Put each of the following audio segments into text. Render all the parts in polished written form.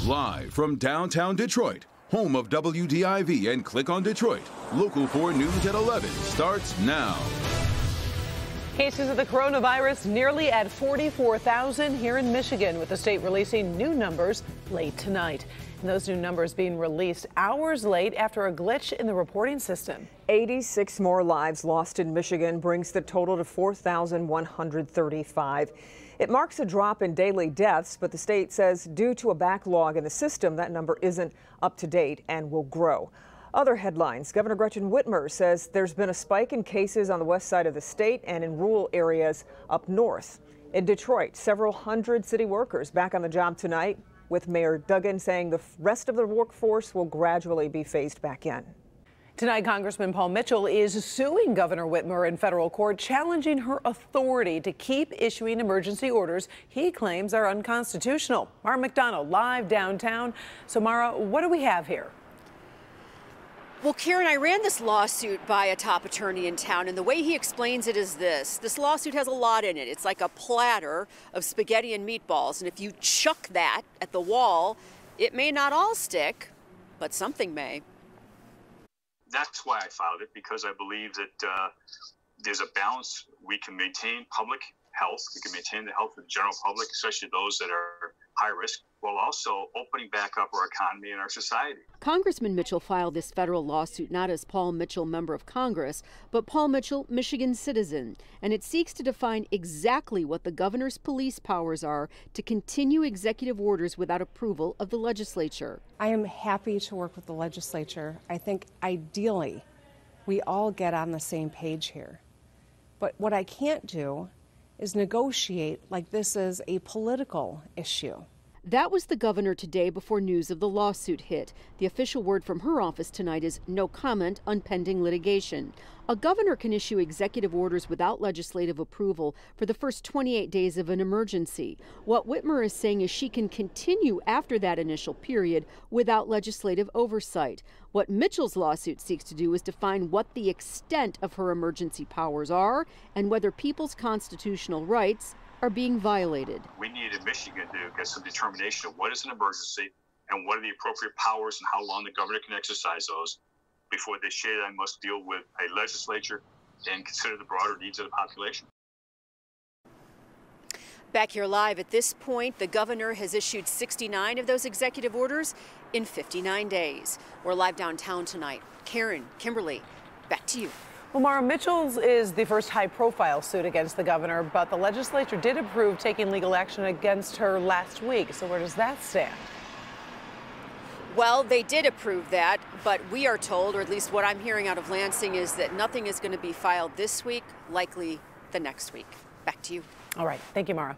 Live from downtown Detroit, home of WDIV and Click on Detroit, Local 4 News at 11 starts now. Cases of the coronavirus nearly at 44,000 here in Michigan, with the state releasing new numbers late tonight. And those new numbers being released hours late after a glitch in the reporting system. 86 more lives lost in Michigan brings the total to 4,135. It marks a drop in daily deaths, but the state says due to a backlog in the system, that number isn't up to date and will grow. Other headlines: Governor Gretchen Whitmer says there's been a spike in cases on the west side of the state and in rural areas up north. In Detroit, several hundred city workers back on the job tonight, with Mayor Duggan saying the rest of the workforce will gradually be phased back in. Tonight, Congressman Paul Mitchell is suing Governor Whitmer in federal court, challenging her authority to keep issuing emergency orders he claims are unconstitutional. Mara McDonald live downtown. So, Mara, what do we have here? Well, Karen, I ran this lawsuit by a top attorney in town, and the way he explains it is this. This lawsuit has a lot in it. It's like a platter of spaghetti and meatballs, and if you chuck that at the wall, it may not all stick, but something may. That's why I filed it, because I believe that there's a balance. We can maintain public health. We can maintain the health of the general public, especially those that are high risk, while also opening back up our economy and our society. Congressman Mitchell filed this federal lawsuit not as Paul Mitchell, member of Congress, but Paul Mitchell, Michigan citizen. And it seeks to define exactly what the governor's police powers are to continue executive orders without approval of the legislature. I am happy to work with the legislature. I think ideally we all get on the same page here. But what I can't do is negotiate like this is a political issue. That was the governor today before news of the lawsuit hit. The official word from her office tonight is no comment on pending litigation. A governor can issue executive orders without legislative approval for the first 28 days of an emergency. What Whitmer is saying is she can continue after that initial period without legislative oversight. What Mitchell's lawsuit seeks to do is define what the extent of her emergency powers are and whether people's constitutional rights are being violated. We need in Michigan to get some determination of what is an emergency and what are the appropriate powers and how long the governor can exercise those before they say I must deal with a legislature and consider the broader needs of the population. Back here live, at this point, the governor has issued 69 of those executive orders in 59 days. We're live downtown tonight. Karen, Kimberly, back to you. Well, Mara, Mitchell's is the first high-profile suit against the governor, but the legislature did approve taking legal action against her last week. So where does that stand? Well, they did approve that, but we are told, or at least what I'm hearing out of Lansing, is that nothing is going to be filed this week, likely the next week. Back to you. All right. Thank you, Mara.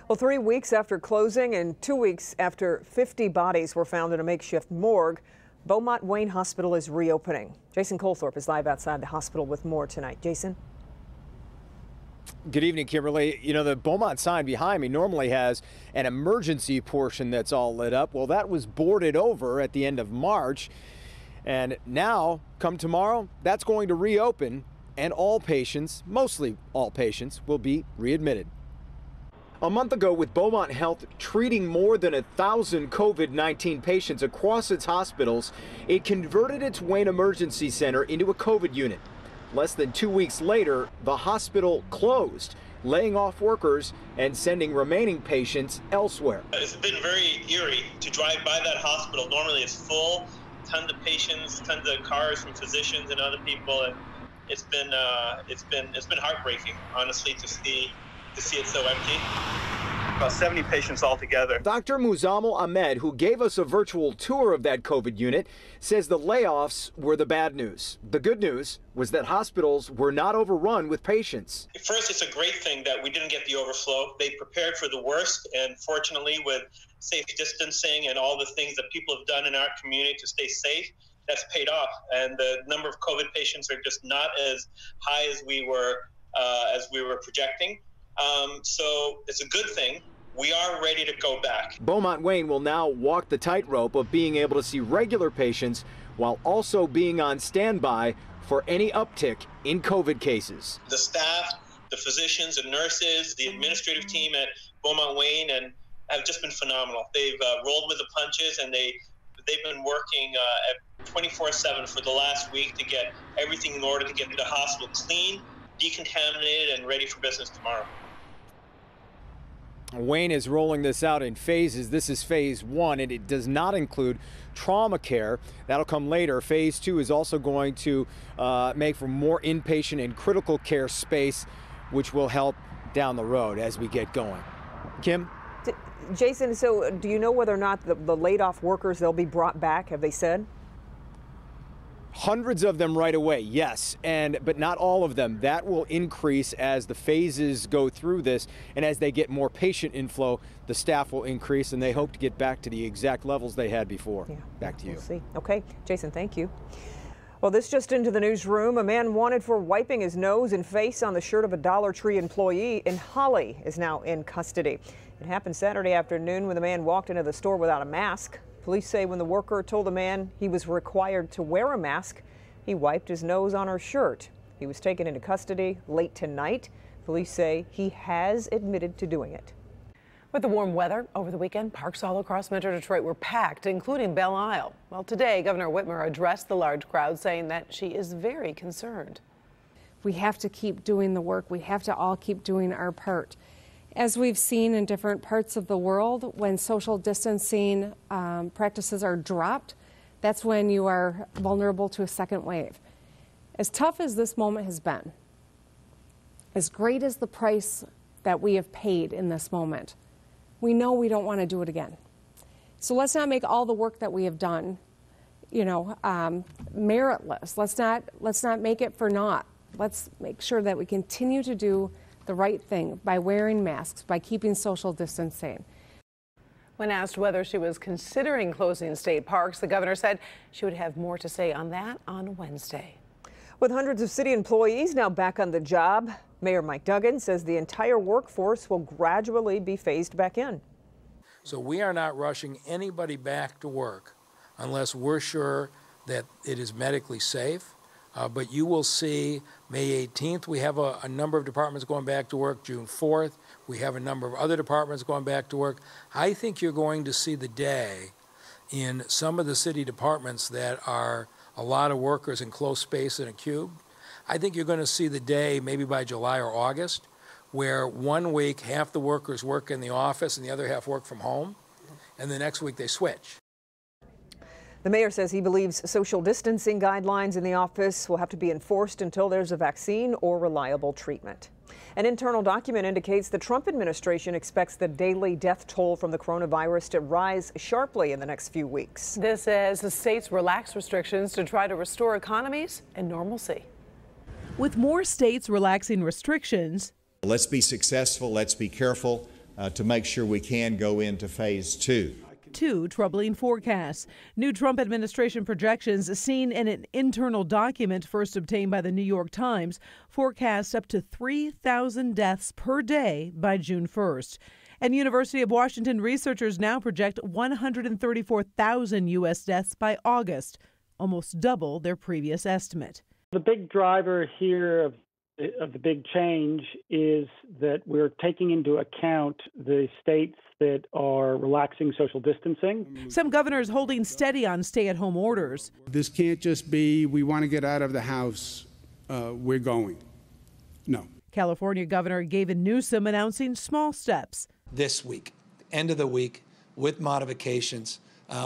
Well, 3 weeks after closing and 2 weeks after 50 bodies were found in a makeshift morgue, Beaumont Wayne Hospital is reopening. Jason Colthorpe is live outside the hospital with more tonight. Jason? Good evening, Kimberly. You know, the Beaumont sign behind me normally has an emergency portion that's all lit up. Well, that was boarded over at the end of March. And now, come tomorrow, that's going to reopen, and all patients, mostly all patients, will be readmitted. A month ago, with Beaumont Health treating more than 1,000 COVID-19 patients across its hospitals, it converted its Wayne Emergency Center into a COVID unit. Less than 2 weeks later, the hospital closed, laying off workers and sending remaining patients elsewhere. It's been very eerie to drive by that hospital. Normally it's full, tons of patients, tons of cars from physicians and other people, and it's been heartbreaking, honestly, to see it so empty. About 70 patients altogether. Dr. Muzammil Ahmed, who gave us a virtual tour of that COVID unit, says the layoffs were the bad news. The good news was that hospitals were not overrun with patients. First, it's a great thing that we didn't get the overflow. They prepared for the worst, and fortunately, with safe distancing and all the things that people have done in our community to stay safe, that's paid off. And the number of COVID patients are just not as high as we were projecting. So it's a good thing. We are ready to go back. Beaumont Wayne will now walk the tightrope of being able to see regular patients while also being on standby for any uptick in COVID cases. The staff, the physicians and nurses, the administrative team at Beaumont Wayne, and have just been phenomenal. They've rolled with the punches, and they've been working 24/7 for the last week to get everything in order to get the hospital clean, decontaminated, and ready for business tomorrow. Wayne is rolling this out in phases. This is phase 1, and it does not include trauma care. That'll come later. Phase 2 is also going to make for more inpatient and critical care space, which will help down the road as we get going. Kim? Jason, so do you know whether or not the laid off workers, they'll be brought back? Have they said? Hundreds of them right away, yes, but not all of them. That will increase as the phases go through this, and as they get more patient inflow, the staff will increase, and they hope to get back to the exact levels they had before. Yeah, back to you. We'll see. Okay, Jason, thank you. Well, this just into the newsroom. A man wanted for wiping his nose and face on the shirt of a Dollar Tree employee in Holly is now in custody. It happened Saturday afternoon when the man walked into the store without a mask. Police say when the worker told the man he was required to wear a mask, he wiped his nose on her shirt. He was taken into custody late tonight. Police say he has admitted to doing it. With the warm weather over the weekend, parks all across Metro Detroit were packed, including Belle Isle. Well, today, Governor Whitmer addressed the large crowd, saying that she is very concerned. We have to keep doing the work. We have to all keep doing our part. As we've seen in different parts of the world, when social distancing practices are dropped, that's when you are vulnerable to a second wave. As tough as this moment has been, as great as the price that we have paid in this moment, we know we don't want to do it again. So let's not make all the work that we have done, meritless. Let's not make it for naught. Let's make sure that we continue to do the right thing by wearing masks, by keeping social distancing. When asked whether she was considering closing state parks, the governor said she would have more to say on that on Wednesday. With hundreds of city employees now back on the job, Mayor Mike Duggan says the entire workforce will gradually be phased back in. So we are not rushing anybody back to work unless we're sure that it is medically safe. But you will see May 18th, we have a number of departments going back to work. June 4th, we have a number of other departments going back to work. I think you're going to see the day in some of the city departments that are a lot of workers in close space in a cube. I think you're going to see the day maybe by July or August where 1 week half the workers work in the office and the other half work from home, and the next week they switch. The mayor says he believes social distancing guidelines in the office will have to be enforced until there's a vaccine or reliable treatment. An internal document indicates the Trump administration expects the daily death toll from the coronavirus to rise sharply in the next few weeks. This as the states relax restrictions to try to restore economies and normalcy. With more states relaxing restrictions, let's be successful, let's be careful to make sure we can go into phase 2. Two troubling forecasts. New Trump administration projections seen in an internal document first obtained by the New York Times forecast up to 3,000 deaths per day by June 1st. And University of Washington researchers now project 134,000 U.S. deaths by August, almost double their previous estimate. The big driver here of the big change is that we're taking into account the states that are relaxing social distancing. Some governors holding steady on stay-at-home orders. This can't just be, we want to get out of the house, we're going. No. California Governor Gavin Newsom announcing small steps. This week, end of the week, with modifications,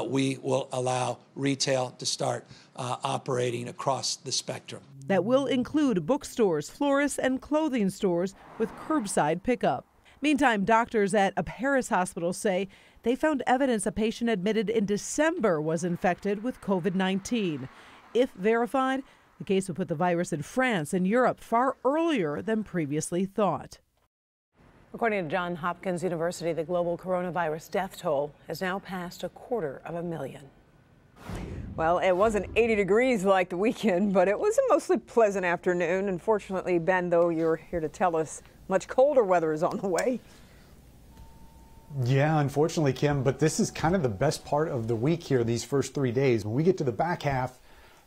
we will allow retail to start operating across the spectrum. That will include bookstores, florists, and clothing stores with curbside pickup. Meantime, doctors at a Paris hospital say they found evidence a patient admitted in December was infected with COVID-19. If verified, the case would put the virus in France and Europe far earlier than previously thought. According to Johns Hopkins University, the global coronavirus death toll has now passed 250,000. Well, it wasn't 80 degrees like the weekend, but it was a mostly pleasant afternoon. Unfortunately, Ben, though, you're here to tell us much colder weather is on the way. Yeah, unfortunately, Kim, but this is kind of the best part of the week here, these first 3 days. When we get to the back half,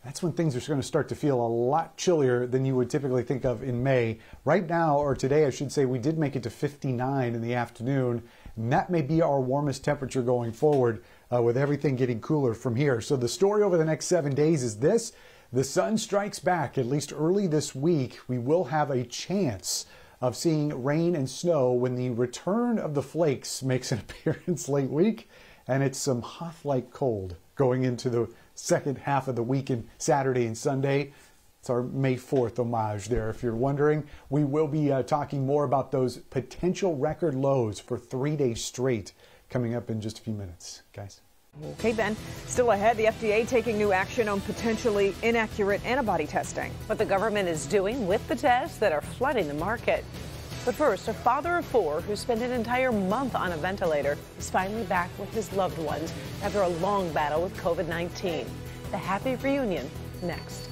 that's when things are going to start to feel a lot chillier than you would typically think of in May. Right now, or today, I should say, we did make it to 59 in the afternoon, and that may be our warmest temperature going forward, with everything getting cooler from here. So the story over the next 7 days is this: the sun strikes back, at least early this week. We will have a chance of seeing rain and snow when the return of the flakes makes an appearance late week, and it's some Hoth-like cold going into the second half of the weekend, Saturday and Sunday. It's our May 4th homage there, if you're wondering. We will be talking more about those potential record lows for 3 days straight coming up in just a few minutes, guys. Okay, Ben. Still ahead, the FDA taking new action on potentially inaccurate antibody testing. What the government is doing with the tests that are flooding the market. But first, a father of 4 who spent an entire month on a ventilator is finally back with his loved ones after a long battle with COVID-19. The happy reunion next.